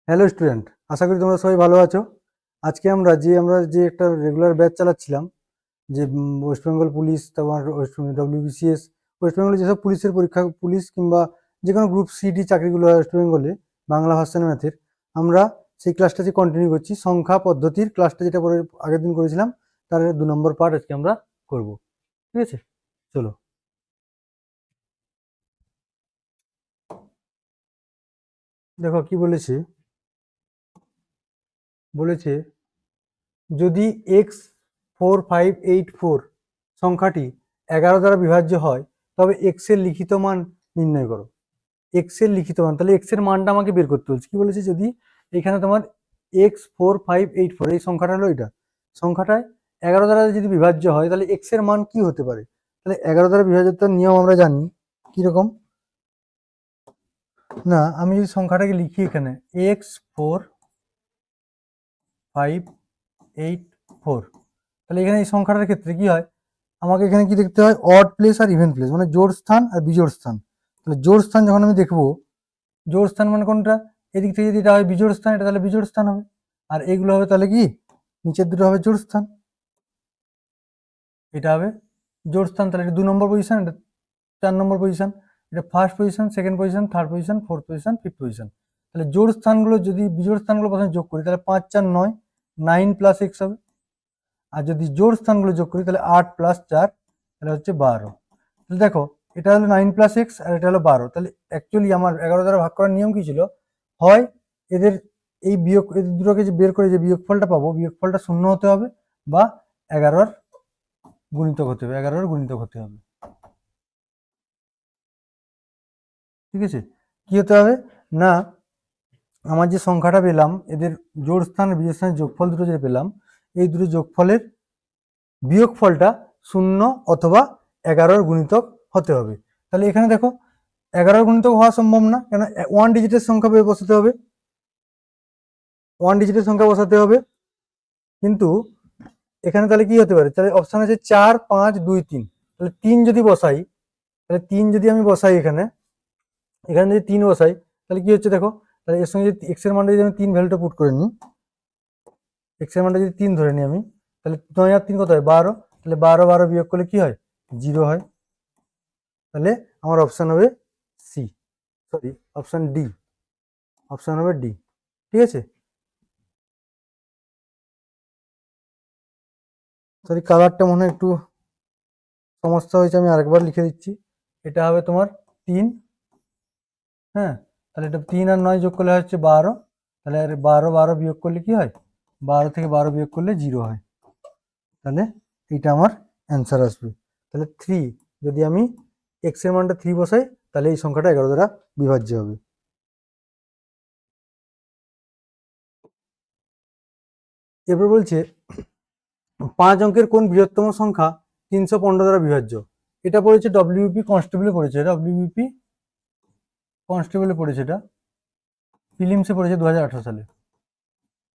Hello student, আশা করি তোমরা সবাই ভালো আছো। আজকে আমরা যে একটা রেগুলার ব্যাচ চালাচ্ছিলাম, যে ওয়েস্ট বেঙ্গল পুলিশ, তোমার ডব্লিউবিসিএস, ওয়েস্ট বেঙ্গলে যেসব পুলিশের পরীক্ষা, পুলিশ কিংবা যে কোনো গ্রুপ সিডি চাকরিগুলো হয় ওয়েস্ট বেঙ্গলে, বাংলা ভার্সন ম্যাথের, আমরা সেই ক্লাসটা যে কন্টিনিউ করছি। সংখ্যা পদ্ধতির ক্লাসটা যেটা পরে আগের দিন করেছিলাম, তার 2 নম্বর পার্ট আজকে আমরা করব। ঠিক আছে, চলো। দেখো কি বলেছে, বলেছে যদি x4584 সংখ্যাটি 11 দ্বারা বিভাজ্য হয়, তবে x এর লিখিত মান নির্ণয় করো। x এর লিখিত মান, তাহলে x এর মানটা আমাকে বের করতে বলছে। কি বলেছে, যদি এখানে তোমার x4584 এই সংখ্যাটা হলো, এটা সংখ্যাটায় 11 দ্বারা যদি বিভাজ্য হয়, তাহলে x এর মান কি হতে পারে? তাহলে 11 দ্বারা বিভাজ্যতার নিয়ম আমরা জানি কিরকম। না, আমি যদি সংখ্যাটাকে লিখি এখানে x4584, তাহলে এখানে এই সংখ্যাটার ক্ষেত্রে কি হয়, আমাকে এখানে কি দেখতে হয়, অড প্লেস আর ইভেন প্লেস, মানে জোড় স্থান আর বিজোড় স্থান। তাহলে জোড় স্থান যখন আমি দেখবো, জোড় স্থান মানে কোনটা, এদিক থেকে যদি এটা হয় বিজোড় স্থান, এটা তাহলে বিজোড় স্থান হবে। আর এইগুলো হবে তাহলে কি, নিচের দুটো হবে জোড় স্থান, এটা হবে জোড় স্থান। তাহলে এটা 2 নম্বর পজিশন, এটা 4 নম্বর পজিশন, এটা first position, second position, third position, fourth position, fifth position. তাহলে জোড় স্থানগুলো যদি বিজোড় স্থানগুলো প্রথমে যোগ করি, তাহলে 5 4 9, 9 প্লাস এক্স হবে। আর যদি জোড় স্থানগুলো যোগ করি, তাহলে 8 প্লাস 4, তাহলে হচ্ছে 12। তাহলে দেখো, এটা হলো 9 প্লাস এক্স আর এটা হলো 12। তাহলে অ্যাকচুয়ালি আমার 11 দ্বারা ভাগ করার নিয়ম কি ছিল, হয় এদের এই বিয়োগ, এদের দুটোকে যে বের করে যে বিয়োগফলটা পাবো, বিয়োগফলটা 0 হতে হবে, বা 11-র গুণিতক হতে হবে, 11-র গুণিতক হতে হবে। ঠিক আছে, কি হতে হবে না, আমার যে সংখ্যাটা পেলাম, এদের জোড় স্থান আর বিজোড় স্থানের যোগফল দুটো যে পেলাম, এই দুটো যোগফলের বিয়োগফলটা 0 অথবা 11-র গুণিতক হতে হবে। তাহলে এখানে দেখো 11-র গুণিতক হওয়া সম্ভব না, কেন 1 ডিজিটের সংখ্যা বসাতে হবে, 1 ডিজিটের সংখ্যা বসাতে হবে। কিন্তু এখানে তাহলে কি হতে পারে, তাহলে অপশন আছে 4 5 2 3। তাহলে 3 যদি বসাই, তাহলে 3 যদি আমি বসাই এখানে, এখানে যদি 3 বসাই, তাহলে কি হচ্ছে দেখো, তাহলে এর সঙ্গে যদি এক্স এর মানটা যদি আমি 3 ভ্যালুটা পুট করে নিই, এক্স এর মানটা যদি 3 ধরে নিই আমি, তাহলে 9 আর 3 কত হয়, 12। তাহলে 12 12 বিয়োগ করলে কি হয়, 0 হয়। তাহলে আমার অপশন হবে C, sorry option D, option হবে ডি। ঠিক আছে, সরি কালারটা মনে হয় একটু সমস্যা হয়েছে, আমি আরেকবার লিখে দিচ্ছি। এটা হবে তোমার 3, হ্যাঁ, তাহলে এটা 3 আর 9 যোগ করলে হচ্ছে 12। তাহলে আর 12 12 বিয়োগ করলে কি হয়, 12 থেকে 12 বিয়োগ করলে 0 হয়। তাহলে এইটা আমার অ্যান্সার আসবে। তাহলে 3, যদি আমি এক্স এর মানটা 3 বসাই, তাহলে এই সংখ্যাটা 11 দ্বারা বিভাজ্য হবে। এরপর বলছে 5 অঙ্কের কোন বৃহত্তম সংখ্যা 315 দ্বারা বিভাজ্য। এটা পড়েছে ডব্লিউপি কনস্টেবলে পড়েছে, ডব্লিউপি কনস্টেবলে পড়েছে, এটা ফিলিমসে পড়েছে 2018 সালে।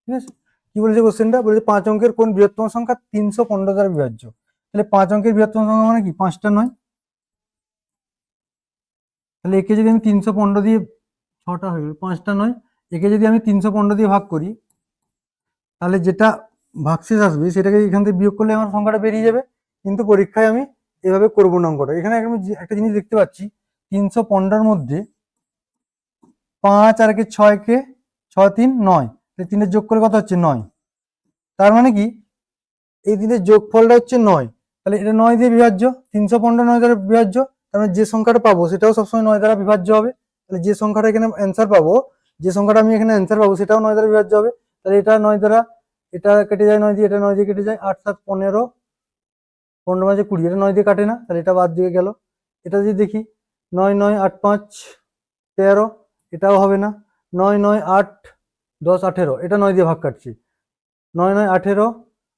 ঠিক আছে, কি বলেছে কোশ্চেনটা, বলেছে 5 অঙ্কের কোন বৃহত্তম সংখ্যা 315 দ্বারা বিভাজ্য। তাহলে 5 অঙ্কের বৃহত্তম সংখ্যা মানে কি, 5টা নয়। তাহলে একে যদি আমি 315 দিয়ে, 6টা হয়ে গেল, 5টা নয়, একে যদি আমি 315 দিয়ে ভাগ করি, তাহলে যেটা ভাগশেষ আসবে সেটাকে এখান থেকে বিয়োগ করলে আমার সংখ্যাটা বেরিয়ে যাবে। কিন্তু পরীক্ষায় আমি এভাবে করবো না অঙ্কটা। এখানে আমি একটা জিনিস দেখতে পাচ্ছি, 315-র মধ্যে 5 আর 6কে 6 3 9, 3-এর যোগ করে কত হচ্ছে 9। তার মানে কি, এই 3-এর যোগফলটা হচ্ছে 9। তাহলে এটা 9 দিয়ে বিভাজ্য, 315 9 দ্বারা বিভাজ্য। তার মানে যে সংখ্যাটা পাবো সেটাও সবসময় 9 দ্বারা বিভাজ্য হবে। তাহলে যে সংখ্যাটা এখানে অ্যান্সার পাবো, যে সংখ্যাটা আমি এখানে অ্যান্সার পাবো, সেটাও 9 দ্বারা বিভাজ্য হবে। তাহলে এটা 9 দ্বারা, এটা কেটে যায় 9 দিয়ে, এটা 9 দিয়ে কেটে যায়, 8 7 15, 15 5 20, এটা 9 দিয়ে কাটে না, তাহলে এটা বাদ দিয়ে গেল। এটা যদি দেখি 9 9 8 5 13, এটাও হবে না। 9 9 8 10 18, এটা 9 দিয়ে ভাগ কাটছি, 9 9 18,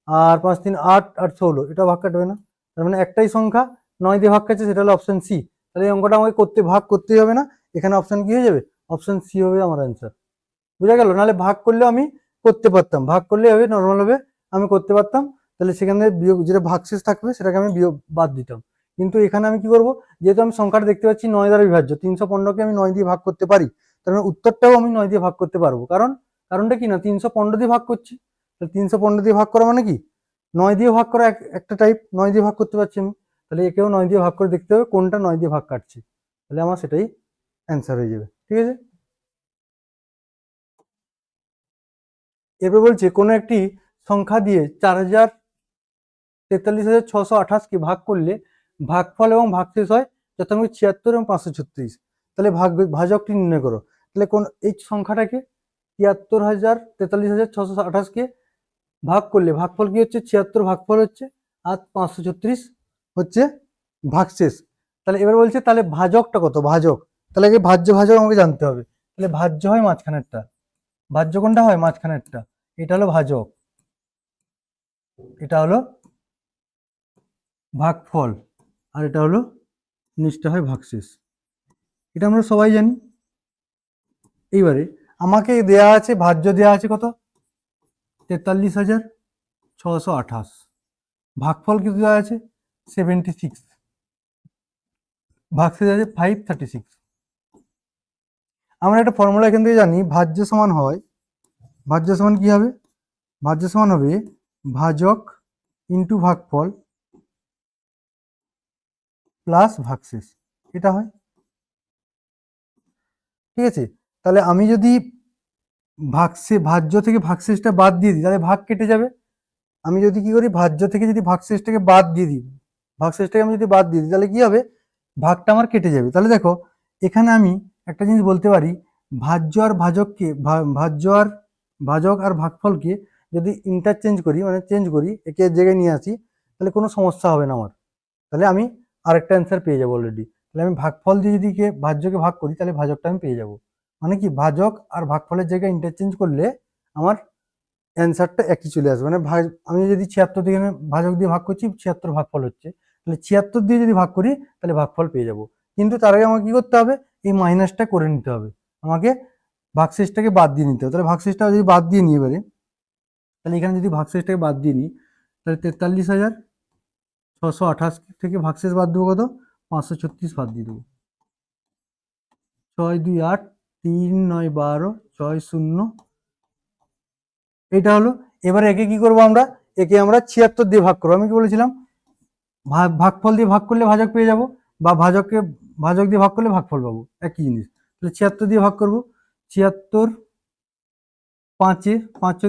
আর 5 3 8 8 16, এটা ভাগ কাটবে না। তার মানে একটাই সংখ্যা 9 দিয়ে ভাগ কাটছে, সেটা হলো অপশন সি। তাহলে এই অঙ্কটা আমাকে ভাগ করতেই হবে না, এখানে অপশন কি হয়ে যাবে, অপশন সি হবে আমার অ্যান্সার। বুঝা গেল, নাহলে ভাগ করলেও আমি করতে পারতাম, ভাগ করলে হবে নর্মাল ভাবে আমি করতে পারতাম। তাহলে সেখানে বিয়োগ, যেটা ভাগশেষ থাকবে সেটাকে আমি বিয়োগ বাদ দিতাম। কিন্তু এখানে আমি কি করব, যেহেতু আমি সংখ্যাটা দেখতে পাচ্ছি 9 দ্বারা বিভাজ্য, 315কে আমি 9 দিয়ে ভাগ করতে পারি, তার মানে উত্তরটাও আমি 9 দিয়ে ভাগ করতে পারবো, কারণ কারণটা কি না 315 দিয়ে ভাগ করছি, তাহলে 315 দিয়ে ভাগ করা মানে কি 9 দিয়ে ভাগ করা একটা টাইপ, 9 দিয়ে ভাগ করতে পারছি আমি, তাহলে একেও 9 দিয়ে ভাগ করে দেখতে হবে কোনটা 9 দিয়ে ভাগ কাটছে, তাহলে আমার সেটাই অ্যান্সার হয়ে যাবে। ঠিক আছে, এরপর বলছে কোনো একটি সংখ্যা দিয়ে 4,43,628কে ভাগ করলে ভাগফল এবং ভাগশেষ হয় যথাক্রমে 76 এবং 536। তাহলে ভাজকটি নির্ণয় করো। তাহলে কোন এই সংখ্যাটাকে 73,43,628কে ভাগ করলে ভাগফল কি হচ্ছে 76 ভাগফল হচ্ছে, আর 536 হচ্ছে ভাগশেষ। তাহলে এবার বলছে তাহলে ভাজকটা কত, ভাজক, তাহলে আগে ভাজ্য ভাজক আমাকে জানতে হবে। তাহলে ভাজ্য হয় মাঝখানেরটা, ভাজ্য কোনটা হয় মাঝখানেরটা, এটা হলো ভাজক, এটা হলো ভাগফল, আর এটা হলো নিচটা হয় ভাগশেষ, এটা আমরা সবাই জানি। এইবারে আমাকে দেয়া আছে ভাজ্য দেয়া আছে কত 43,628, ভাগফল কিন্তু দেওয়া আছে 76, ভাগশেষ আছে 536। আমরা একটা ফর্মুলা এখান থেকে জানি, ভাজ্য সমান হয়, ভাজ্য সমান কি হবে, ভাজ্য সমান হবে ভাজক ইন্টু ভাগফল প্লাস ভাগশেষ, এটা হয়। ঠিক আছে, তাহলে আমি যদি ভাজ্য থেকে ভাগশেষটা বাদ দিয়ে দিই তাহলে ভাগ কেটে যাবে। আমি যদি কি করি ভাজ্য থেকে যদি ভাগশেষটাকে বাদ দিয়ে দিই, ভাগশেষটাকে আমি যদি বাদ দিয়ে দিই তাহলে কি হবে, ভাগটা আমার কেটে যাবে। তাহলে দেখো এখানে আমি একটা জিনিস বলতে পারি, ভাজ্য আর ভাজককে ভাজ্য আর ভাজক আর ভাগফলকে যদি ইন্টারচেঞ্জ করি মানে চেঞ্জ করি, একে জায়গায় নিয়ে আসি, তাহলে কোনো সমস্যা হবে না আমার, তাহলে আমি আরেকটা অ্যান্সার পেয়ে যাবো অলরেডি। তাহলে আমি ভাগফল দিয়ে যদি ভাজ্যকে ভাগ করি তাহলে ভাজকটা আমি পেয়ে যাবো, মানে কি ভাজক আর ভাগফলের জায়গায় ইন্টারচেঞ্জ করলে আমার অ্যান্সারটা একই চলে আসবে। মানে আমি যদি 76 দিয়ে ভাজক দিয়ে ভাগ করছি 76 ভাগফল হচ্ছে, তাহলে 76 দিয়ে যদি ভাগ করি তাহলে ভাগফল পেয়ে যাব। কিন্তু তার আগে আমাকে কি করতে হবে, এই মাইনাসটা করে নিতে হবে, আমাকে ভাগশেষটাকে বাদ দিয়ে নিতে হবে। তাহলে ভাগশেষটা যদি বাদ দিয়ে নিই এবারে, তাহলে এখানে যদি ভাগশেষটাকে বাদ দিয়ে নিই তাহলে 43,628 থেকে ভাগশেষ বাদ দেবো কত 536 বাদ দিয়ে দেবো, 6 2 8 3 9 12 6 0, এটা হলো। এবারে একে কি করব আমরা, একে আমরা 76 দিয়ে ভাগ করবো। আমি কি বলেছিলাম ভাগফল দিয়ে ভাগ করলে ভাজক পেয়ে যাব, বা ভাজক দিয়ে ভাগ করলে ভাগফল পাবো, একই জিনিস। তাহলে 76 দিয়ে ভাগ করবো, 76 5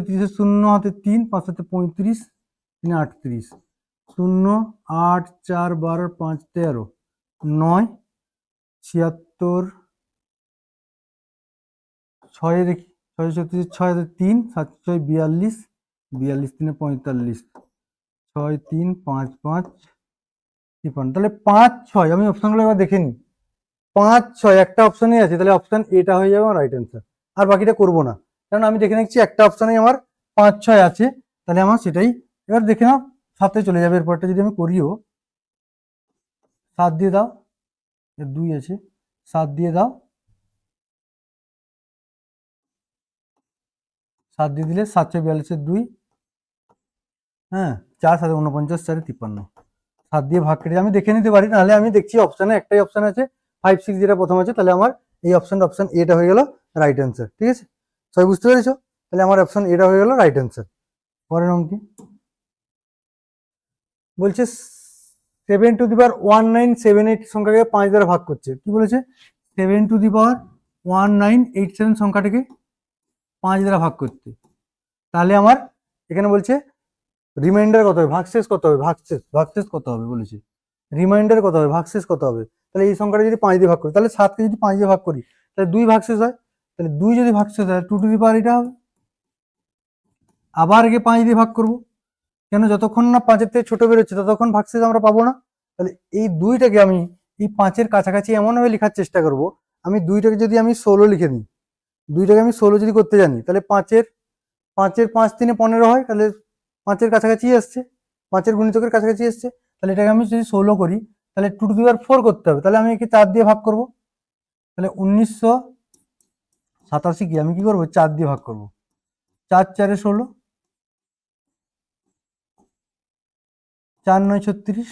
30 শূন্য হাতে 3 5 হাতে 35 3 38 0 8 4 12 5 13 9 76 6 দেখি 6 36 6 3 7 6 42 42 3 45 6 3 5 5 53, তাহলে 5 6 আমি অপশনগুলো এবার দেখে নিই, 5 6 একটা অপশনই আছে, তাহলে অপশন এটা হয়ে যাবে আমার রাইট অ্যান্সার, আর বাকিটা করবো না, কারণ আমি দেখে নিচ্ছি একটা অপশনেই আমার 5 6 আছে, তাহলে আমার সেটাই। এবার দেখে নাও 7 চলে যাবে, এরপরটা যদি আমি করিও 7 দিয়ে দাও, 2 আছে 7 দিয়ে দাও, 7 দিয়ে দিলে 7 6 42 2, হ্যাঁ 4 7 49 4 53, 7 দিয়ে ভাগ কেটে আমি দেখে নিতে পারি, নাহলে আমি দেখছি অপশানে একটাই অপশান আছে 5 6 যেটা প্রথম আছে, তাহলে আমার এই অপশন এটা হয়ে গেল রাইট অ্যান্সার। ঠিক আছে, সবাই বুঝতে পেরেছো, তাহলে আমার অপশন এটা হয়ে গেল রাইট অ্যান্সার। পরের অঙ্কে বলছে 7 টু দি পাওয়ার 1978 সংখ্যাকে 5 দ্বারা ভাগ করছে, কি বলেছে 7 টু দি পাওয়ার 1987 সংখ্যাটাকে 5 দ্বারা ভাগ করতে, তাহলে আমার এখানে বলছে রিমাইন্ডার কত হবে, ভাগশেষ কত হবে, ভাগশেষ কত হবে বলেছে, রিমাইন্ডার কত হবে, ভাগশেষ কত হবে। তাহলে এই সংখ্যাটা যদি 5 দিয়ে ভাগ করি, তাহলে 7কে যদি 5 দিয়ে ভাগ করি তাহলে 2 ভাগশেষ হয়, তাহলে 2 যদি ভাগশেষ হয় 2 টু দি পাওয়ার এটা হবে, আবার একে 5 দিয়ে ভাগ করব, কেন যতক্ষণ না 5-এর থেকে ছোট বেরোচ্ছে ততক্ষণ ভাগশেষ আমরা পাবো না। তাহলে এই 2টাকে আমি এই 5-এর কাছাকাছি এমনভাবে লেখার চেষ্টা করব, আমি 2টাকে যদি আমি 16 লিখে নিই, 2টাকে আমি 16 যদি করতে জানি, তাহলে 5-এর 5 3 15 হয়, তাহলে 5-এর কাছাকাছি আসছে, 5-এর গুণিতকের কাছাকাছি আসছে, তাহলে এটাকে আমি যদি 16 করি তাহলে 2 টু দি পাওয়ার 4 করতে হবে, তাহলে আমি একে 4 দিয়ে ভাগ করব, তাহলে 1987 কি আমি কি করব 4 দিয়ে ভাগ করব, 4 4 16, 4 9 36,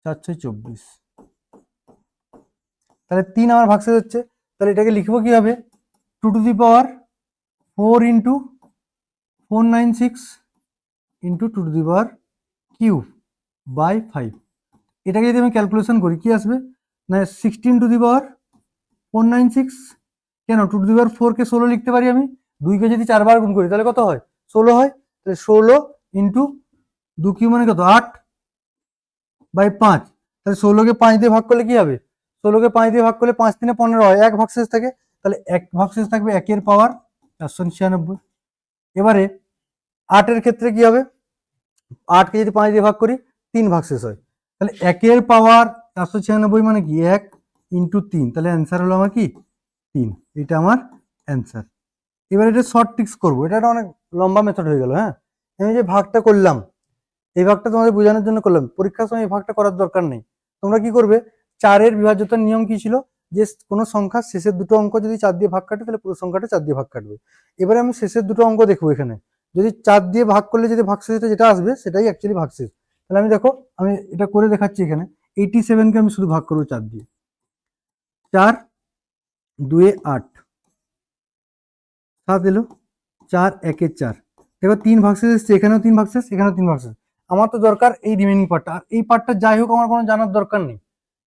4 6 24, তাহলে 3 আমার ভাগশেষ হচ্ছে, তাহলে এটাকে লিখবো কিভাবে, 2 to the power 4 into 496 into 2 to the power cube by 5। এটাকে যদি আমি ক্যালকুলেশন করি কি আসবে না 16 টু দি পাওয়ার 496, কেন 2 টু দি পাওয়ার 4 কে 16 লিখতে পারি আমি, 2 কে যদি 4 বার গুণ করি তাহলে কত হয় 16 হয়, তাহলে 16 ইন্টু 2 কিউ মানে কত 8 বাই 5, তাহলে 16কে 5 দিয়ে ভাগ করলে কি হবে, 16কে 5 দিয়ে ভাগ করলে 5 3 15 হয়, এক ভাগশেষ থাকে, তাহলে এক ভাগশেষ থাকবে 1 এর পাওয়ার 496। এবারে 8 এর ক্ষেত্রে কি হবে, 8কে যদি 5 দিয়ে ভাগ করি 3 ভাগশেষ হয়, তাহলে 1 এর পাওয়ার 496 মানে কি 1 ইন্টু 3, তাহলে অ্যান্সার হলো আমার কি 3, এটা আমার অ্যান্সার। এবার এটা শর্ট ট্রিক্স করবো, এটা একটা অনেক লম্বা মেথড হয়ে গেল। হ্যাঁ, আমি যে ভাগটা করলাম এই ভাগটা তোমাদের বোঝানোর জন্য করলাম, পরীক্ষার সময় এই ভাগটা করার দরকার নেই। তোমরা কি করবে, 4-এর বিভাজ্যতার নিয়ম কি ছিল, যে কোনো সংখ্যার শেষের দুটো অঙ্ক যদি 4 দিয়ে ভাগ কাটে তাহলে পুরো সংখ্যাটা 4 দিয়ে ভাগ কাটবে। এবারে আমি শেষের দুটো অঙ্ক দেখবো, এখানে যদি 4 দিয়ে ভাগ করলে যদি ভাগশেষে যেটা আসবে সেটাই অ্যাকচুয়ালি ভাগশেষ। তাহলে আমি দেখো আমি এটা করে দেখাচ্ছি, এখানে 87কে আমি শুধু ভাগ করবো 4 দিয়ে, 4 2 8 7 এলো, 4 1 4, দেখো 3 ভাগশেষ এসছে, এখানেও 3 ভাগশেষ এখানেও 3 ভাগশেষ। আমার তো দরকার এই রিমেনিং পার্টটা, আর এই পার্টটা যাই হোক আমার কোনো জানার দরকার নেই,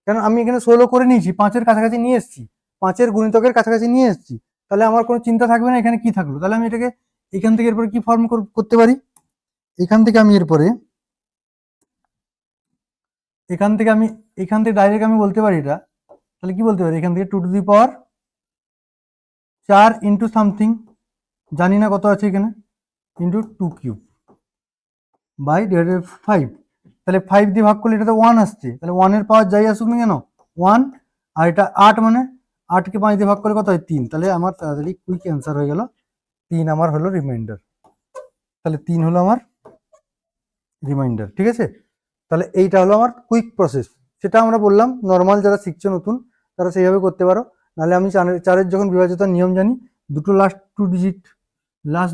কারণ আমি এখানে 16 করে নিয়েছি, 5-এর কাছাকাছি নিয়ে এসেছি, 5-এর গুণিতকের কাছাকাছি নিয়ে এসেছি, তাহলে আমার কোনো চিন্তা থাকবে না এখানে কি থাকলো। তাহলে আমি এটাকে এখান থেকে এরপরে কি ফর্ম করতে পারি, এখান থেকে আমি এরপরে এখান থেকে ডাইরেক্ট আমি বলতে পারি এটা, তাহলে কি বলতে পারি এখান থেকে 2 to the power 4 into something, জানি না কত আছে এখানে, ইন্টু 2 কিউব বাই ডিভাইডেড 5, তাহলে 5 দিয়ে ভাগ করলে এটা তো 1 আসছে, তাহলে 1 এর পাওয়ার যাই আসুক না কেন 1, আর এটা 8 মানে 8কে 5 দিয়ে ভাগ করলে কত হয় 3, তাহলে আমার তাড়াতাড়ি কুইক অ্যান্সার হয়ে গেল 3 আমার হলো রিমাইন্ডার, তাহলে 3 হলো আমার রিমাইন্ডার। ঠিক আছে, তাহলে এইটা হলো আমার কুইক প্রসেস, সেটা আমরা বললাম নর্মাল যারা শিখছে নতুন তারা সেইভাবে করতে পারো, নাহলে আমি 4-এর যখন বিভাজ্যতার নিয়ম জানি, দুটো লাস্ট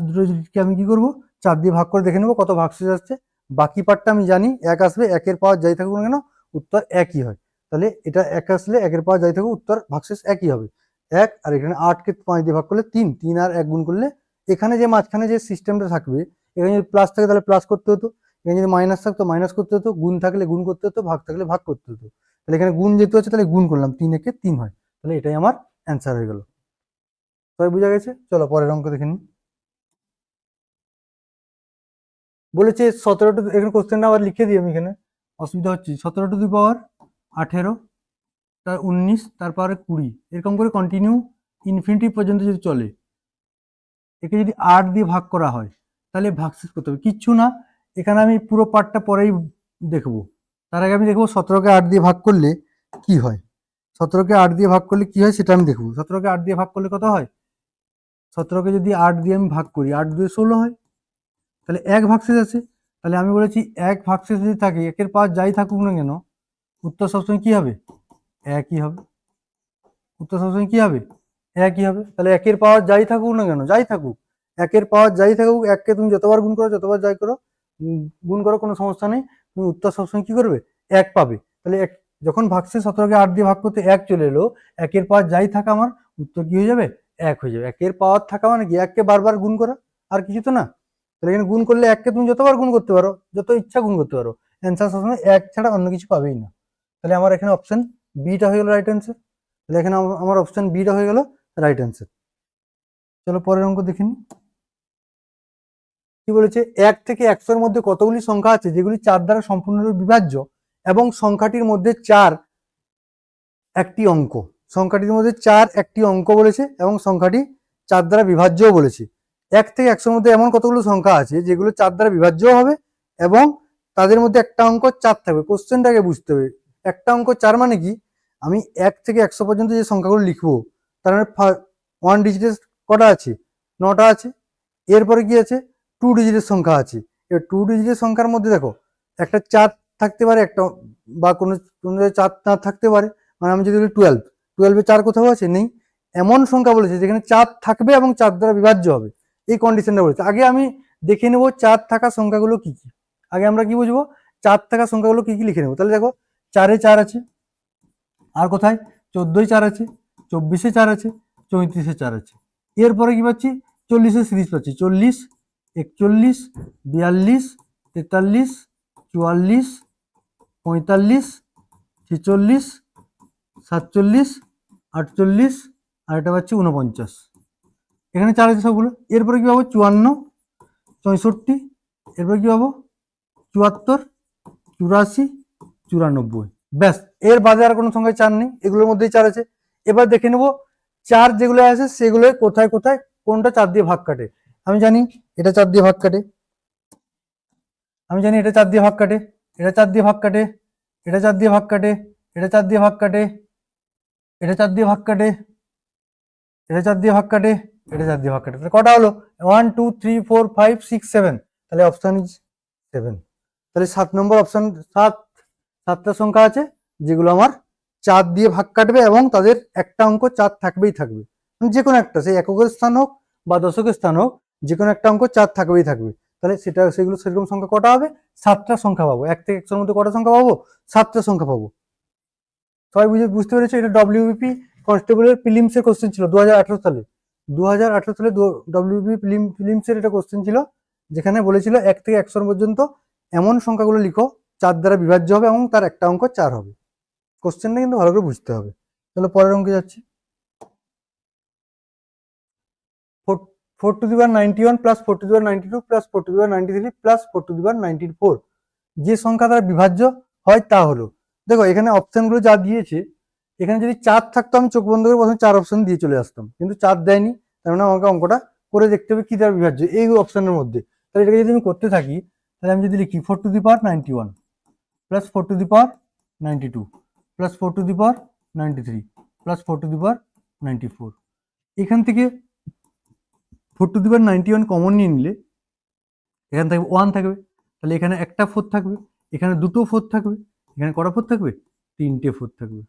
দুটো ডিজিটকে আমি কি করব 4 দিয়ে ভাগ করে দেখে নেবো কত ভাগশেষ আসছে, বাকি পার্টটা আমি জানি 1 আসবে, 1-এর পাওয়ার যাই থাকুক না কেন উত্তর একই হয়, তাহলে এটা 1 আসলে 1-এর পাওয়ার যাই থাকুক উত্তর ভাগশেষ একই হবে 1, আর এখানে 8কে 5 দিয়ে ভাগ করলে 3, 3 আর 1 গুণ করলে এখানে যে মাঝখানে যে সিস্টেমটা থাকবে, এখানে যদি প্লাস থাকে তাহলে প্লাস করতে হতো, এখানে যদি মাইনাস থাকতো মাইনাস করতে হতো, গুণ থাকলে গুণ করতে হতো, ভাগ থাকলে ভাগ করতে হতো, তাহলে এখানে গুণ যেহেতু আছে তাহলে গুণ করলাম, 3 একে 3 হয়, তাহলে এটাই আমার অ্যান্সার হয়ে গেল। সবাই বুঝা গেছে, চলো পরের অঙ্ক দেখে নিই। বলেছে 17 টু, এখানে কোশ্চেনটা আবার লিখে দিই আমি, এখানে অসুবিধা হচ্ছে, 17 টু দি পাওয়ার 18, তার 19, তারপরে 20, এরকম করে কন্টিনিউ ইনফিনিটি পর্যন্ত যদি চলে, একে যদি 8 দিয়ে ভাগ করা হয় তাহলে ভাগশেষ করতে হবে, কিচ্ছু না, এখানে আমি পুরো পার্টটা পরেই দেখবো, তার আগে আমি দেখবো 17কে 8 দিয়ে ভাগ করলে কি হয়, 17কে 8 দিয়ে ভাগ করলে কি হয় সেটা আমি দেখবো। 17কে 8 দিয়ে ভাগ করলে কত হয়, 17কে যদি 8 দিয়ে আমি ভাগ করি 8 2 16 হয়, তাহলে 1 ভাগশেষ আছে, তাহলে আমি বলেছি 1 ভাগশেষ যদি থাকে 1-এর পাওয়ার যাই থাকুক না কেন উত্তর সবসময় কি হবে একই হবে, উত্তর সবসময় কি হবে একই হবে, তাহলে 1-এর পাওয়ার যাই থাকুক না কেন, যাই থাকুক 1-এর পাওয়ার যাই থাকুক 1কে তুমি যতবার গুণ করো যতবার যাই করো গুণ করো কোনো সমস্যা নেই, তুমি উত্তর সবসময় কি করবে 1 পাবে, তাহলে যখন ভাগশেষ 17কে 8 দিয়ে ভাগ করতে 1 চলে এলো, 1-এর পাওয়ার যাই থাকা আমার উত্তর কি হয়ে যাবে 1 হয়ে যাবে, 1-এর পাওয়ার থাকা মানে কি 1কে বারবার গুণ করা, আর কিছু তো না, তাহলে এখানে গুণ করলে 1কে তুমি যতবার গুণ করতে পারো, যত ইচ্ছা গুণ করতে পারো, অ্যান্সার সবসময় 1 ছাড়া অন্য কিছু পাবেই না, তাহলে আমার এখানে অপশন বিটা হয়ে গেল রাইট অ্যান্সার, তাহলে এখানে আমার অপশন বিটা হয়ে গেল রাইট অ্যান্সার। চলো পরের অঙ্ক দেখে নিই। কি বলেছে, 1 থেকে 100-এর মধ্যে কতগুলি সংখ্যা আছে যেগুলি 4 দ্বারা সম্পূর্ণরূপে বিভাজ্য এবং সংখ্যাটির মধ্যে 4 একটি অঙ্ক, সংখ্যাটির মধ্যে 4 একটি অঙ্ক বলেছে এবং সংখ্যাটি 4 দ্বারা বিভাজ্যও বলেছে। 1 থেকে 100-এর মধ্যে এমন কতগুলো সংখ্যা আছে যেগুলো 4 দ্বারা বিভাজ্যও হবে এবং তাদের মধ্যে একটা অঙ্ক 4 থাকবে। কোশ্চেনটাকে বুঝতে হবে, একটা অঙ্ক 4 মানে কি, আমি 1 থেকে 100 পর্যন্ত যে সংখ্যাগুলো লিখবো তার মানে 1 ডিজিটের কটা আছে 9টা আছে, এরপরে কি আছে 2 ডিজিটের সংখ্যা আছে, এবার 2 ডিজিটের সংখ্যার মধ্যে দেখো একটা 4 থাকতে পারে, একটা বা কোনো 4 না থাকতে পারে, মানে আমি যদি বলি 12-এ 4 কোথাও আছে নেই, এমন সংখ্যা বলেছে যেখানে 4 থাকবে এবং 4 দ্বারা বিভাজ্য হবে, এই কন্ডিশনটা বলেছে। আগে আমি দেখে নেবো 4 থাকা সংখ্যাগুলো কি কি, আগে আমরা কি বুঝবো 4 থাকা সংখ্যাগুলো কি কি লিখে নেবো, তাহলে দেখো 4-এ 4 আছে, আর কোথায় 14 4 আছে, 24 4 আছে, 34 4 আছে। এরপরে কি পাচ্ছি 40 সিরিজ পাচ্ছি, 40, 41, 42, 43, 44, 45, 46, 47, 48, আর এটা পাচ্ছি 49। এখানে 4 আছে সবগুলো। এরপরে কি পাবো 54, 64, এরপরে কি পাবো 74, 84, 94। ব্যাস, এর বাদে আর কোনো সংখ্যায় 4 নেই, এগুলোর মধ্যেই 4 আছে। এবার দেখে নেব 4 যেগুলো আছে সেগুলো কোথায় কোথায় কোনটা 4 দিয়ে ভাগ কাটে। আমি জানি এটা 4 দিয়ে ভাগ কাটে, আমি জানি এটা 4 দিয়ে ভাগ কাটে, এটা 4 দিয়ে ভাগ কাটে, এটা 4 দিয়ে ভাগ কাটে, এটা 4 দিয়ে ভাগ কাটে, এটা 4 দিয়ে ভাগ কাটে, এটা 4 দিয়ে ভাগ কাটে, এটা 4 দিয়ে ভাগ কাটে। তাহলে কটা হলো 1 2 3 4 5 6 7। তাহলে অপশন ইজ 7। তাহলে 7 নম্বর অপশন, 7টা সংখ্যা আছে যেগুলো আমার 4 দিয়ে ভাগ কাটবে এবং তাদের একটা অঙ্ক 4 থাকবেই থাকবে। যে কোনো একটা, সেই এককের স্থান হোক বা দশকের স্থান হোক, যে কোনো একটা অঙ্ক 4 থাকবেই থাকবে। তাহলে সেগুলো সেরকম সংখ্যা কটা হবে? 7টা সংখ্যা পাবো। 1 থেকে 100 মধ্যে কটা সংখ্যা পাবো? 7টা সংখ্যা পাবো। সবাই বুঝতে পেরেছে? এটা ডব্লিউবিপি কনস্টেবলের প্রিলিমস এর কোশ্চেন ছিল 2018 সালে। 2018 সালে ডব্লিউবিপি প্রিলিমস এর এটা কোশ্চেন ছিল, যেখানে বলেছিল 1 থেকে 100 পর্যন্ত এমন সংখ্যাগুলো লিখো 4 দ্বারা বিভাজ্য হবে এবং তার একটা অঙ্ক 4 হবে। কোশ্চেনটা কিন্তু ভালো করে বুঝতে হবে। তাহলে পরের অঙ্কে যাচ্ছি। 4 to the power 91 plus 4 to the power 92 plus 4 to the power 93 plus 4 to the power 94 যে সংখ্যা দ্বারা বিভাজ্য হয় তা হলো। দেখো এখানে অপশনগুলো যা দিয়েছে, এখানে যদি 4 থাকতো আমি চোখ বন্ধ করে প্রথমে 4 অপশন দিয়ে চলে আসতাম, কিন্তু 4 দেয়নি, তার মানে আমাকে অঙ্কটা করে দেখতে হবে কি দ্বারা বিভাজ্য এই অপশনের মধ্যে। তাহলে এটাকে যদি আমি করতে থাকি, তাহলে আমি যদি লিখি 4 to the power 91 plus 4 to the power 92 plus 4 to the power 93 plus 4 to the power 94, এখান থেকে 4 টু দি পাওয়ার 91 কমন নিয়ে নিলে এখানে থাকবে 1 থাকবে, তাহলে এখানে একটা 4 থাকবে, এখানে দুটো 4 থাকবে, এখানে কটা 4 থাকবে? 3টে 4 থাকবে।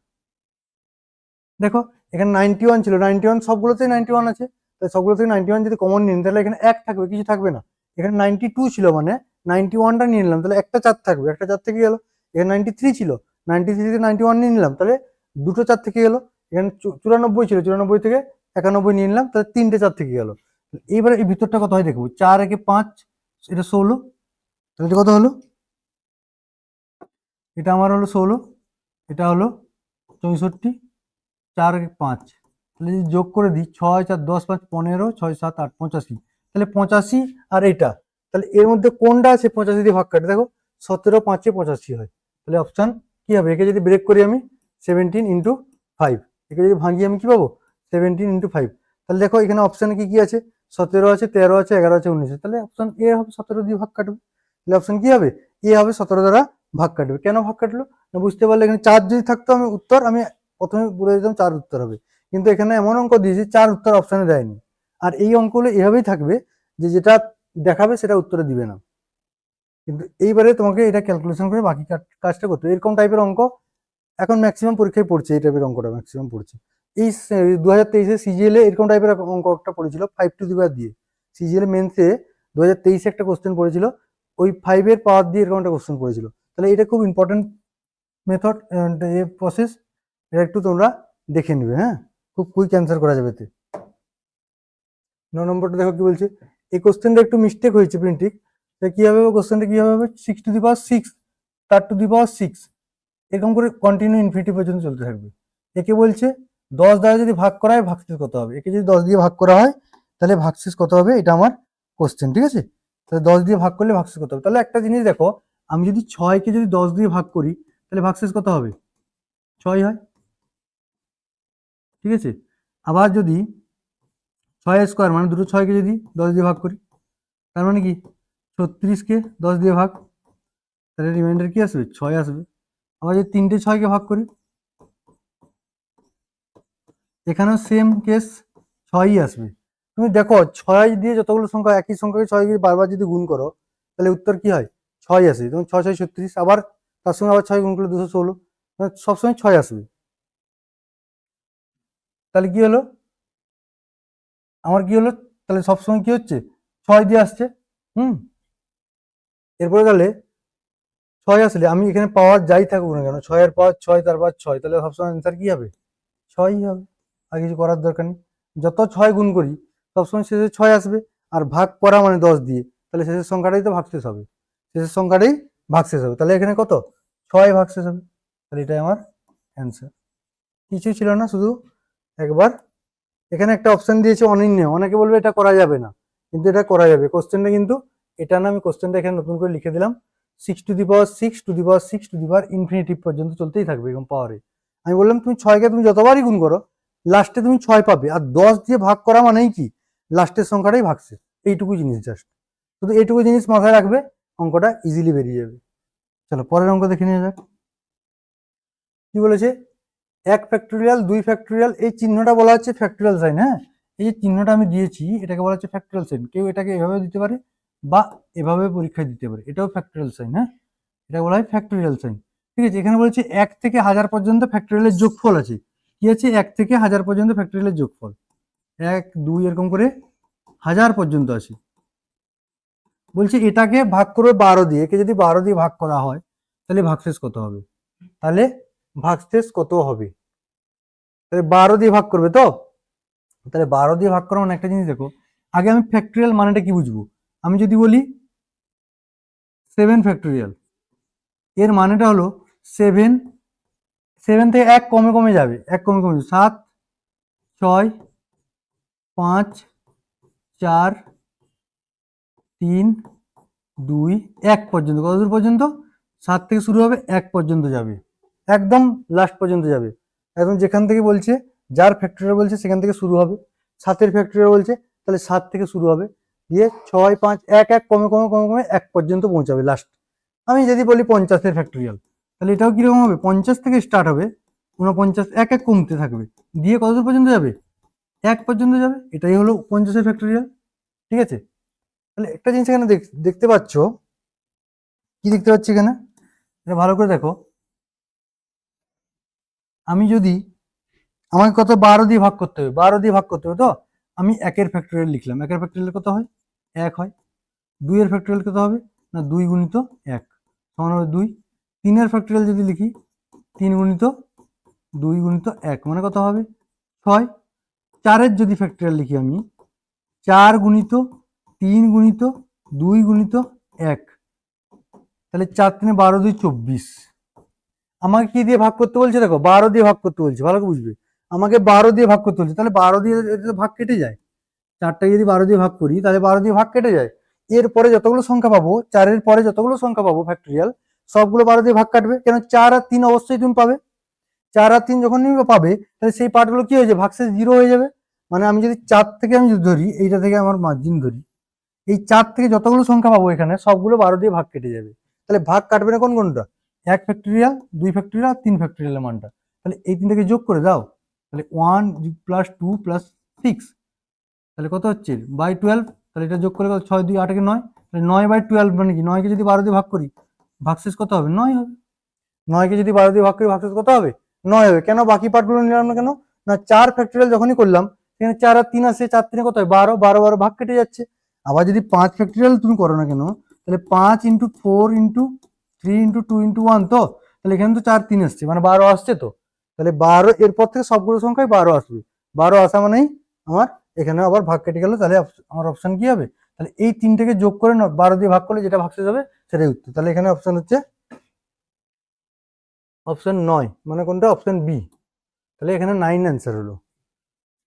দেখো এখানে 91 ছিল, 91 সবগুলোতেই 91 আছে, তাই সবগুলো থেকে 91 যদি কমন নিন তাহলে এখানে 1 থাকবে, কিছু থাকবে না। এখানে 92 ছিল মানে 91টা নিয়ে নিলাম, তাহলে একটা 4 থাকবে, একটা 4 থেকে গেল। এখানে 93 ছিল, 93 থেকে 91 নিয়ে নিলাম, তাহলে দুটো 4 থেকে গেল। এখানে 94 ছিল, 94 থেকে 91 নিয়ে নিলাম, তাহলে 3টে 4 থেকে গেল। এইবারে এই ভিতরটা কত হয় দেখবো, 4 একে 5, এটা 16, তাহলে এটা কত হলো? এটা আমার হলো 16, এটা হলো 64, 4 একে 5, তাহলে যদি যোগ করে দিই 6 4 10 5 15, 6 7 8 85, তাহলে 85 আর এটা, তাহলে এর মধ্যে কোনটা আছে 85 দিয়ে ভাগ কাটে? দেখো 17 5 85 হয়, তাহলে অপশন কি হবে? একে যদি ব্রেক করি আমি 17 ইন্টু 5, একে যদি ভাঙি আমি কি পাবো 17 ইন্টু 5। তাহলে দেখো এখানে অপশানে কি কি আছে, 17 আছে, 13 আছে, 11 আছে, 19 আছে, তাহলে অপশন এ হবে 17 দিয়ে ভাগ কাটবে। তাহলে অপশন কি হবে? এ হবে 17 দ্বারা ভাগ কাটবে। কেন ভাগ কাটলো না বুঝতে পারলে, এখানে 4 যদি থাকতো আমি উত্তর আমি প্রথমে বলে দিতাম 4 উত্তর হবে, কিন্তু এখানে এমন অঙ্ক দিয়েছে 4 উত্তর অপশনে দেয়নি। আর এই অঙ্কগুলো এভাবেই থাকবে যে যেটা দেখাবে সেটা উত্তরে দিবে না, কিন্তু এইবারে তোমাকে এটা ক্যালকুলেশন করে বাকি কাজটা করতে হবে। এরকম টাইপের অঙ্ক এখন ম্যাক্সিমাম পরীক্ষায় পড়ছে, এই টাইপের অঙ্কটা ম্যাক্সিমাম পড়ছে। এই 2023-এ সিজিএল এ এরকম টাইপের অঙ্ক একটা পড়েছিল 5 টু দি পাওয়ার দিয়ে। সিজিএল মেন্সে 2023-এ একটা কোশ্চেন পড়েছিল, ওই 5 এর পাওয়ার দিয়ে এরকম একটা কোশ্চেন পড়েছিল। তাহলে এটা খুব ইম্পর্টেন্ট মেথড, প্রসেস, এটা একটু তোমরা দেখে নিবে। হ্যাঁ, খুব কুইক অ্যান্সার করা যাবে এতে। 9 নম্বরটা দেখো কি বলছে, এই কোশ্চেনটা একটু মিস্টেক হয়েছে প্রিন্টিং, কি হবে কোশ্চেনটা কি হবে 6 টু দি পাওয়ার 6 তার টু দি পাওয়ার 6, এরকম করে কন্টিনিউ ইনফিনিটি পর্যন্ত চলতে থাকবে। একে বলছে 10 দ্বারা যদি ভাগ করা হয় ভাগশেষ কত হবে, একে যদি 10 দিয়ে ভাগ করা হয় তাহলে ভাগশেষ কত হবে, এটা আমার কোশ্চেন। ঠিক আছে, তাহলে 10 দিয়ে ভাগ করলে ভাগশেষ কত হবে? তাহলে একটা জিনিস দেখো, আমি যদি 6কে যদি 10 দিয়ে ভাগ করি তাহলে ভাগশেষ কত হবে? 6 হয়। ঠিক আছে, আবার যদি 6 স্কোয়ার মানে দুটো 6কে যদি 10 দিয়ে ভাগ করি, তার মানে কি 36কে 10 দিয়ে ভাগ, তাহলে রিমাইন্ডার কি আসবে? 6 আসবে। আবার যদি 3টে 6কে ভাগ করি, এখানেও সেম কেস, 6ই আসবে। তুমি দেখো 6 দিয়ে যতগুলো সংখ্যা, একই সংখ্যাকে 6 দিয়ে বারবার যদি গুণ করো তাহলে উত্তর কি হয়? 6 আসে। তখন 6 6 36, আবার তার সঙ্গে আবার 6 গুণ করলে 216, মানে সবসময় 6 আসবে। তাহলে কি হলো আমার, কি হলো তাহলে সবসময় কি হচ্ছে 6 দিয়ে আসছে। এরপরে তাহলে 6 আসলে আমি এখানে পাওয়ার যাই থাকুক না কেন, 6 এর পাওয়ার 6, তার পাওয়ার 6, তাহলে সবসময় অ্যান্সার কি হবে? 6ই হবে, আর কিছু করার দরকার নেই। যত 6 গুণ করি সবসময় শেষে 6 আসবে, আর ভাগ করা মানে 10 দিয়ে, তাহলে শেষের সংখ্যাটাই তো ভাগশেষ হবে, শেষের সংখ্যাটাই ভাগশেষ হবে। তাহলে এখানে কত 6 ভাগশেষ হবে, তাহলে এটাই আমার অ্যান্সার। কিছুই ছিল না, শুধু একবার এখানে একটা অপশন দিয়েছে অনির্ণয়, অনেকে বলবে এটা করা যাবে না, কিন্তু এটা করা যাবে। কোশ্চেনটা কিন্তু এটা না, আমি কোশ্চেনটা এখানে নতুন করে লিখে দিলাম, 6 two the power 6 two the power 6 two the power infinitive পর্যন্ত চলতেই থাকবে এরকম পাওয়ারে। আমি বললাম তুমি 6কে তুমি যতবারই গুণ করো লাস্টে তুমি 6 পাবে, আর 10 দিয়ে ভাগ করা মানেই কি লাস্টের সংখ্যাটাই ভাগছে, এইটুকু জিনিস জাস্ট, শুধু এইটুকু জিনিস মাথায় রাখবে, অঙ্কটা ইজিলি বেরিয়ে যাবে। চলো পরের অঙ্ক দেখে নিয়ে যাক। কি বলেছে, 1 ফ্যাক্টোরিয়াল 2 ফ্যাক্টোরিয়াল, এই চিহ্নটা বলা হচ্ছে ফ্যাক্টোরিয়াল সাইন। হ্যাঁ, এই যে চিহ্নটা আমি দিয়েছি এটাকে বলা হচ্ছে ফ্যাক্টোরিয়াল সাইন। কেউ এটাকে এভাবে দিতে পারে বা এভাবে পরীক্ষায় দিতে পারে, এটাও ফ্যাক্টোরিয়াল সাইন। হ্যাঁ, এটা বলা হয় ফ্যাক্টোরিয়াল সাইন। ঠিক আছে, এখানে বলছে 1 থেকে 1000 পর্যন্ত ফ্যাক্টোরিয়ালের যোগফল আছে। কি আছে, 1 থেকে 1000 পর্যন্ত ফ্যাক্টোরিয়ালের যোগফল, 1 2 এরকম করে 1000 পর্যন্ত আছে। বলছে এটাকে ভাগ করবে 12 দিয়ে, একে যদি 12 দিয়ে ভাগ করা হয় তাহলে ভাগশেষ কত হবে, তাহলে ভাগশেষ কত হবে, তাহলে 12 দিয়ে ভাগ করবে তো, তাহলে 12 দিয়ে ভাগ করা মানে একটা জিনিস দেখো, আগে আমি ফ্যাক্টোরিয়াল মানেটা কি বুঝবো। আমি যদি বলি 7 ফ্যাক্টোরিয়াল, এর মানেটা হলো 7, 7 থেকে 1 কমে কমে যাবে, 1 কমে কমে 7 6 5 4 3 2 1 পর্যন্ত, কতদূর পর্যন্ত, 7 থেকে শুরু হবে 1 পর্যন্ত যাবে, একদম লাস্ট পর্যন্ত যাবে, একদম যেখান থেকে বলছে যার ফ্যাক্টোরিয়াল বলছে সেখান থেকে শুরু হবে। 7-এর ফ্যাক্টোরিয়াল বলছে তাহলে 7 থেকে শুরু হবে, দিয়ে 6 5 1 1 কমে কমে কমে কমে 1 পর্যন্ত পৌঁছাবে লাস্ট। আমি যদি বলি 50-এর ফ্যাক্টোরিয়াল, তাহলে এটাও কিরকম হবে, 50 থেকে স্টার্ট হবে, 49 1 1 কমতে থাকবে, দিয়ে কতদূর পর্যন্ত যাবে, 1 পর্যন্ত যাবে, এটাই হলো 50-এর ফ্যাক্টোরিয়াল। ঠিক আছে, তাহলে একটা জিনিস এখানে দেখতে পাচ্ছ, কি দেখতে পাচ্ছি এখানে, এটা ভালো করে দেখো। আমি যদি, আমাকে কত 12 দিয়ে ভাগ করতে হবে, 12 দিয়ে ভাগ করতে হবে, তো আমি 1-এর ফ্যাক্টোরিয়াল লিখলাম, 1-এর ফ্যাক্টোরিয়াল কত হয় 1 হয়। 2-এর ফ্যাক্টোরিয়াল কত হবে না 2 গুণিত 1 সমান হবে 2। 3-এর ফ্যাক্টোরিয়াল যদি লিখি 3 গুণিত 2 গুণিত 1 মানে কত হবে 6। 4-এর যদি ফ্যাক্টোরিয়াল লিখি আমি 4 গুণিত 3 গুণিত 2 গুণিত 1, তাহলে 4 3 12 2 24। আমাকে কি দিয়ে ভাগ করতে বলছে, দেখো 12 দিয়ে ভাগ করতে বলছে, ভালো করে বুঝবে, আমাকে 12 দিয়ে ভাগ করতে বলছে, তাহলে 12 দিয়ে এটা তো ভাগ কেটে যায়, 4টাকে যদি 12 দিয়ে ভাগ করি তাহলে 12 দিয়ে ভাগ কেটে যায়। এরপরে যতগুলো সংখ্যা পাবো, 4-এর পরে যতগুলো সংখ্যা পাবো ফ্যাক্টোরিয়াল, সবগুলো 12 দিয়ে ভাগ কাটবে, কেন 4 আর 3 অবশ্যই তুমি পাবে, 4 আর 3 যখন তুমি পাবে তাহলে সেই পার্টগুলো কি হয়ে যাবে, ভাগশেষ 0 হয়ে যাবে। মানে আমি যদি 4 থেকে আমি যদি ধরি, এইটা থেকে আমার মার্জিন ধরি, এই 4 থেকে যতগুলো সংখ্যা পাবো এখানে সবগুলো 12 দিয়ে ভাগ কেটে যাবে, তাহলে ভাগ কাটবে না কোন কোনটা, 1 ফ্যাক্টোরিয়াল 2 ফ্যাক্টোরিয়াল আর 3 ফ্যাক্টোরিয়ালের মানটা, তাহলে এই তিনটাকে যোগ করে দাও, তাহলে 1 প্লাস 2 প্লাস 6, তাহলে কত হচ্ছে বাই 12, তাহলে এটা যোগ করে 6 2 8 9, তাহলে 9/12 মানে কি, 9কে যদি 12 দিয়ে ভাগ করি ভাগশেষ কত হবে 9 হবে, 9কে যদি 12 দিয়ে ভাগ করি ভাগশেষ কত হবে 9 হবে। কেন বাকি পার্টগুলো নিলাম না কেন, না 4 ফ্যাক্টোরিয়াল যখনই করলাম এখানে 4 আর 3 আসে, 4 3 কত হয় 12, 12 12 ভাগ কেটে যাচ্ছে। আবার যদি 5 ফ্যাক্টোরিয়াল তুমি করো না কেন, তাহলে 5 × 4 × 3 × 2 × 1, তো তাহলে এখানে তো 4 3 আসছে মানে 12 আসছে, তো তাহলে 12 এরপর থেকে সবগুলো সংখ্যায় 12 আসবে, 12 আসা মানেই আমার এখানে আবার ভাগ কেটে গেল, তাহলে আমার অপশন কি হবে, তাহলে এই তিনটাকে যোগ করে 12 দিয়ে ভাগ করলে যেটা ভাগশেষ হবে সেটাই উত্তর, তাহলে এখানে অপশন হচ্ছে অপশন 9, মানে কোনটা, অপশন বি, তাহলে এখানে 9 অ্যান্সার হলো।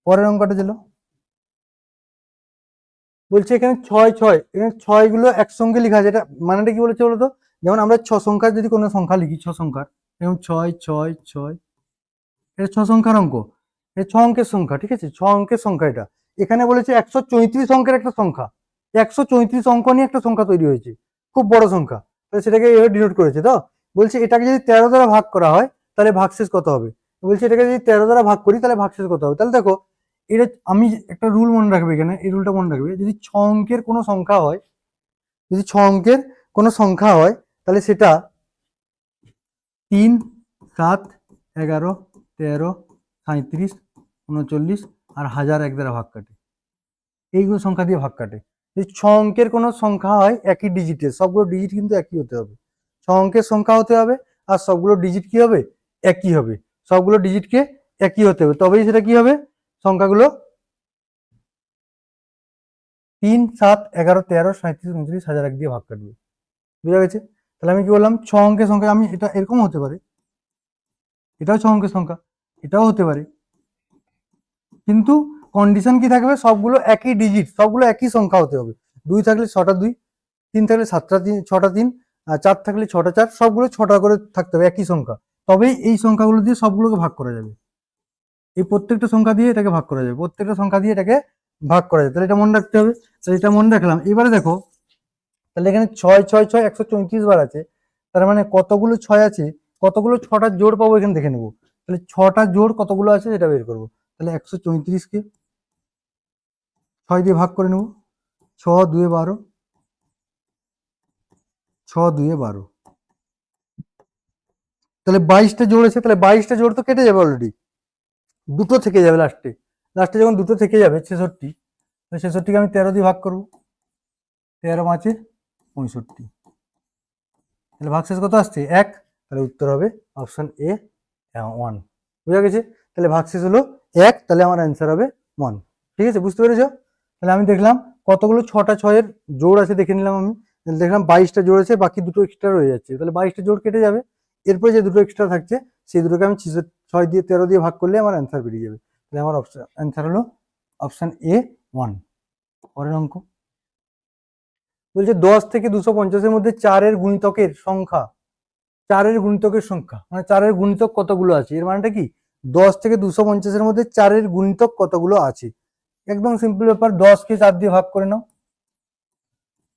পরের অঙ্কটা ছিল, বলছে এখানে 6 6, এখানে 6 গুলো একসঙ্গে লেখা আছে, এটা মানেটা কি বলেছে বলতো, যেমন আমরা 6 সংখ্যার যদি কোনো সংখ্যা লিখি, 6 সংখ্যার, যেমন 6 6 6, এটা 6 সংখ্যার অঙ্ক, এটা 6 অঙ্কের সংখ্যা, ঠিক আছে 6 অঙ্কের সংখ্যা, এটা এখানে বলেছে 134 অঙ্কের একটা সংখ্যা, 134 অঙ্ক নিয়ে একটা সংখ্যা তৈরি হয়েছে, খুব বড় সংখ্যা, তাহলে সেটাকে এভাবে ডিনোট করেছে। তো বলছে এটাকে যদি 13 দ্বারা ভাগ করা হয় তাহলে ভাগশেষ কত হবে, বলছে এটাকে যদি 13 দ্বারা ভাগ করি তাহলে ভাগশেষ কত হবে। তাহলে দেখো এটা আমি একটা রুল মনে রাখবে, এখানে এই রুলটা মনে রাখবে, যদি 6 অঙ্কের কোনো সংখ্যা হয়, যদি 6 অঙ্কের কোনো সংখ্যা হয় তাহলে সেটা 3 7 11 13 37 39 আর 1001 দ্বারা ভাগ কাটে, এইগুলো সংখ্যা দিয়ে ভাগ কাটে। যদি 6 অঙ্কের কোনো সংখ্যা হয় একই ডিজিটের, সবগুলো ডিজিট কিন্তু একই হতে হবে, 6 অঙ্কের সংখ্যা হতে হবে আর সবগুলো ডিজিট কি হবে একই হবে, সবগুলো ডিজিটকে একই হতে হবে, তবেই সেটা কি হবে, সংখ্যাগুলো 3, 7, 11, 13, 37, 39, 1001 দিয়ে ভাগ কাটবে। বুঝা গেছে? তাহলে আমি কি বললাম, 6 অঙ্কের সংখ্যা, আমি এটা এরকম হতে পারে, এটাও 6 অঙ্কের সংখ্যা, এটাও হতে পারে, কিন্তু কন্ডিশন কি থাকবে, সবগুলো একই ডিজিট, সবগুলো একই সংখ্যা হতে হবে। 2 থাকলে 6টা 2, 3 থাকলে 7টা 3, 6টা 3, আর 4 থাকলে 6টা 4, সবগুলো 6টা করে থাকতে হবে, একই সংখ্যা, তবেই এই সংখ্যাগুলো দিয়ে সবগুলোকে ভাগ করা যাবে। এই প্রত্যেকটা সংখ্যা দিয়ে এটাকে ভাগ করা যাবে, প্রত্যেকটা সংখ্যা দিয়ে এটাকে ভাগ করা যাবে। তাহলে এটা মনে রাখতে হবে। তাহলে এটা মনে রাখলাম। এবারে দেখো, তাহলে এখানে 6 6 6 134 বার আছে, তার মানে কতগুলো 6 আছে, কতগুলো 6টার জোড় পাবো এখানে দেখে নেবো। তাহলে 6টা জোড় কতগুলো আছে সেটা বের করবো। তাহলে 134কে 6 দিয়ে ভাগ করে নেব, 6 2 12, 6 2 12, তাহলে 22টা জোড় আছে, তাহলে 22টা জোড় তো কেটে যাবে অলরেডি, দুটো থেকে যাবে লাস্টে, লাস্টে যখন দুটো থেকে যাবে 66, তাহলে 66কে আমি 13 দিয়ে ভাগ করবো, 13 5 65, তাহলে ভাগশেষ কত আসছে 1, তাহলে উত্তর হবে অপশন এ 1। বুঝা গেছে? তাহলে ভাগশেষ হলো 1, তাহলে আমার অ্যান্সার হবে 1। ঠিক আছে, বুঝতে পেরেছ? তাহলে আমি দেখলাম কতগুলো 6টা 6-এর জোড় আছে দেখে নিলাম, আমি দেখলাম 22টা জোড় আছে, বাকি দুটো এক্সট্রা রয়ে যাচ্ছে, তাহলে 22টা জোড় কেটে যাবে, এরপরে যে দুটো এক্সট্রা থাকছে সেই দুটোকে আমি 6 দিয়ে 13 দিয়ে ভাগ করলে আমার অ্যান্সার বেরিয়ে যাবে। তাহলে আমার অ্যান্সার হলো অপশন এ 1। পরের অঙ্ক বলছে 10 থেকে 250-এর মধ্যে 4-এর গুণিতকের সংখ্যা, 4-এর গুণিতকের সংখ্যা মানে 4-এর গুণিতক কতগুলো আছে, এর মানেটা কি, 10 থেকে 250-এর মধ্যে 4-এর গুণিতক কতগুলো আছে। একদম সিম্পল ব্যাপার, 10কে 4 দিয়ে ভাগ করে নাও,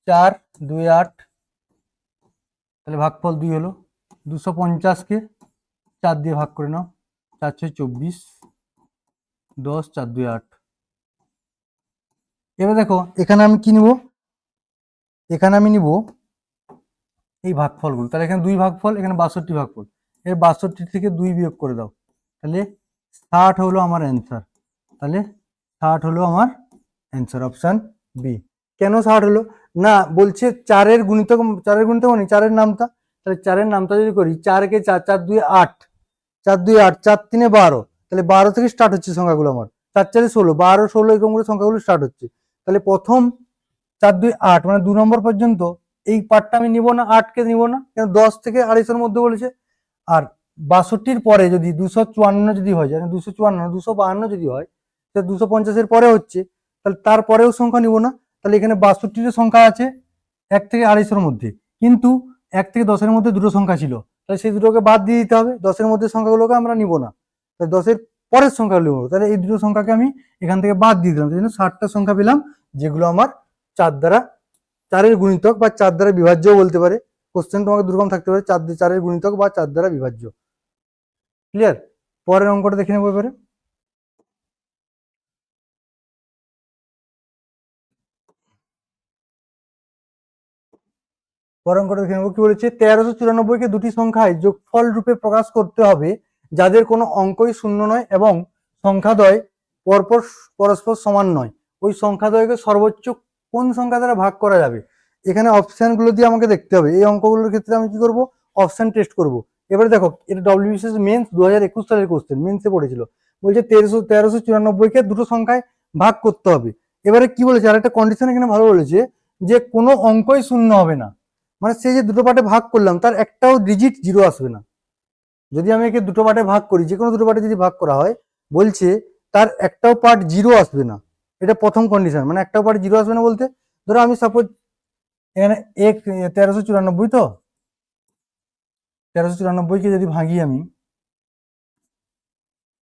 4 2 8, তাহলে ভাগফল 2 হলো। 250-কে 4 দিয়ে ভাগ করে নাও, 4 6 24, 10 4 2 8। এবার দেখো এখানে আমি কি নিব, এখানে আমি নিব এই ভাগফলগুলো, তাহলে এখানে 2 ভাগফল, এখানে 62 ভাগফল, এর 62 থেকে 2 বিয়োগ করে দাও, তাহলে 60 হলো আমার অ্যান্সার। তাহলে 60 হলো আমার অ্যান্সার, অপশন বি। কেন 60 হলো না, বলছে 4-এর গুণিতক, 4-এর গুণিতক মানে 4-এর নামতা, তাহলে 4-এর নামতা যদি করি, 4-কে 4, 4 2 8, 4 2 8, 4 3 12, তাহলে 12 থেকে স্টার্ট হচ্ছে সংখ্যাগুলো আমার, 4 4 16, 12 16 এরকম করে সংখ্যাগুলো স্টার্ট হচ্ছে। তাহলে প্রথম 4 2 8 মানে 2 নম্বর পর্যন্ত এই পার্টটা আমি নিব না, 8কে নিব না, কেন 10 থেকে 250-এর মধ্যে বলেছে। আর 62-র পরে যদি 254 যদি হয়, মানে 254 252 যদি হয়, তাহলে 250-এর পরে হচ্ছে, তাহলে তারপরেও সংখ্যা নিব না। তাহলে এখানে 62-র সংখ্যা আছে 1 থেকে 250-এর মধ্যে, কিন্তু 1 থেকে 10-এর মধ্যে দুটো সংখ্যা ছিল, তাহলে সেই দুটোকে বাদ দিয়ে দিতে হবে, 10-এর মধ্যে সংখ্যাগুলোকে আমরা নিব না, তাহলে 10-এর পরের সংখ্যা নিব, তাহলে এই দুটো সংখ্যাকে আমি এখান থেকে বাদ দিয়ে দিলাম, সেই জন্য 60টা সংখ্যা পেলাম, যেগুলো আমার 4 দ্বারা, 4-এর গুণিতক বা 4 দ্বারা বিভাজ্য বলতে পারে। কোশ্চেন তোমাকে দুরকম থাকতে পারে, 4-এর গুণিতক বা 4 দ্বারা বিভাজ্য। ক্লিয়ার? পরের অঙ্কটা দেখে নেবো এবারে। পরের অঙ্কটা দেখে নেবো, কি বলেছে, 1394-কে দুটি সংখ্যায় যোগফল রূপে প্রকাশ করতে হবে যাদের কোনো অঙ্কই শূন্য নয় এবং সংখ্যাদ্বয় পরপর পরস্পর সমান নয়, ওই সংখ্যাদ্বয়কে সর্বোচ্চ কোন সংখ্যা দ্বারা ভাগ করা যাবে। এখানে অপশন গুলো দিয়ে আমাকে দেখতে হবে, এই অঙ্কগুলোর ক্ষেত্রে আমি কি করব, অপশন টেস্ট করব। এবারে দেখো, এটা ডব্লিউবিসিএস মেন্স 2021 সালের কোশ্চেন, মেন্সে পড়েছিল, বলছে 1394-কে দুটো সংখ্যায় ভাগ করতে হবে। এবারে কি বলেছে, আর একটা কন্ডিশন এখানে ভালো বলেছে, যে কোনো অঙ্কই শূন্য হবে না, মানে সেই যে দুটো পার্টে ভাগ করলাম তার একটাও ডিজিট জিরো আসবে না। যদি আমি একে দুটো পার্টে ভাগ করি, যে কোনো দুটো পার্টে যদি ভাগ করা হয়, বলছে তার একটাও পার্ট জিরো আসবে না, এটা প্রথম কন্ডিশন, মানে একটাও পার্ট জিরো আসবে না বলতে, ধরো আমি সাপোজ এখানে 1394, তো 1394-কে যদি ভাঙি আমি,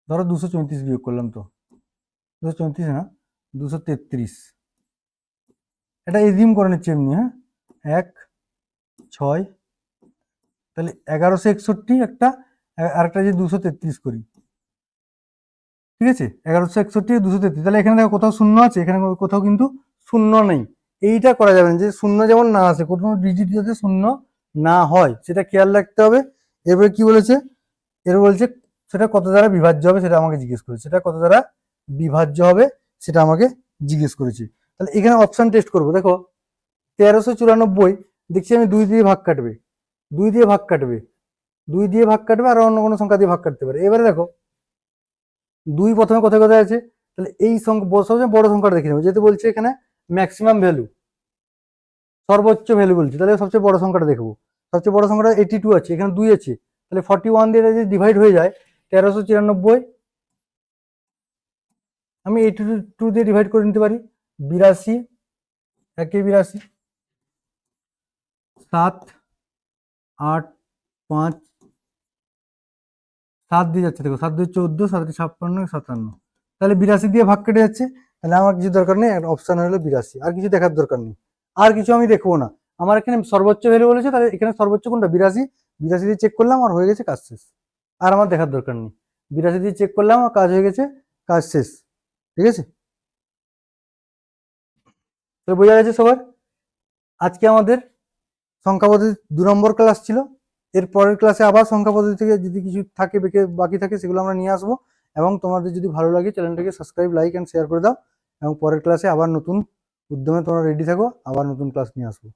ধরো 234 বিয়োগ করলাম, তো 234 না 233, এটা এজিম করে নিচ্ছি এমনি, হ্যাঁ, 1 6, তাহলে 1161 একটা, আরেকটা যে 233 করি, ঠিক আছে, 1161 233, তাহলে এখানে দেখো কোথাও শূন্য আছে, এখানে কোথাও কিন্তু শূন্য নেই। এইটা করা যাবে না, যে শূন্য যেমন না আসে, কোনো ডিজিট যাতে শূন্য না হয় সেটা খেয়াল রাখতে হবে। এরপরে কি বলেছে, এর বলছে সেটা কত দ্বারা বিভাজ্য হবে, সেটা আমাকে জিজ্ঞেস করেছে, সেটা কত দ্বারা বিভাজ্য হবে সেটা আমাকে জিজ্ঞেস করেছে। তাহলে এখানে অপশন টেস্ট করবো, দেখো 1394 দেখছি আমি 2 দিয়ে ভাগ কাটবে, 2 দিয়ে ভাগ কাটবে, 2 দিয়ে ভাগ কাটবে, আর অন্য কোনো সংখ্যা দিয়ে ভাগ কাটতে পারে। এবারে দেখো 2 প্রথমে কোথায় কোথায় আছে, তাহলে এই সংখ্যা সবচেয়ে বড় সংখ্যাটা দেখে নেবো, যেহেতু বলছে এখানে ম্যাক্সিমাম ভ্যালু, সর্বোচ্চ ভ্যালু বলছে, তাহলে সবচেয়ে বড় সংখ্যাটা দেখবো। সবচেয়ে বড় সংখ্যাটা 82 আছে, এখানে 2 আছে, তাহলে 41 দিয়ে যদি ডিভাইড হয়ে যায় 1394, আমি 82 দিয়ে ডিভাইড করে নিতে পারি, 82, 82, 7, 8, 5, 7 দিয়ে যাচ্ছে, দেখো 7 দিয়ে 14, 7 দিয়ে 56, 57, তাহলে 82 দিয়ে ভাগ কেটে যাচ্ছে, তাহলে আমার কিছু দরকার নেই, একটা অপশন হলো 82, আর কিছু দেখার দরকার নেই, আর কিছু আমি দেখবো না। আমার এখানে সর্বোচ্চ ভ্যালু বলেছে, তাহলে এখানে সর্বোচ্চ কোনটা 82, 82 দিয়ে চেক করলাম আর হয়ে গেছে, কাজ শেষ। আর আমার দেখার দরকার নেই, 82 দিয়ে চেক করলাম আর কাজ হয়ে গেছে, কাজ শেষ। ঠিক আছে, তো বোঝা গেছে সবার। আজকে আমাদের সংখ্যা পদ্ধতি 2 নম্বর ক্লাস ছিল। এর পরের ক্লাসে আবার সংখ্যা পদ্ধতি থেকে যদি কিছু থাকে বাকি থাকে সেগুলো আমরা নিয়ে আসবো। এবং তোমাদের যদি ভালো লাগে চ্যানেলটাকে সাবস্ক্রাইব, লাইক অ্যান্ড শেয়ার করে দাও। এবং পরের ক্লাসে আবার নতুন উদ্যমে তোমরা রেডি থাকো, আবার নতুন ক্লাস নিয়ে আসবো।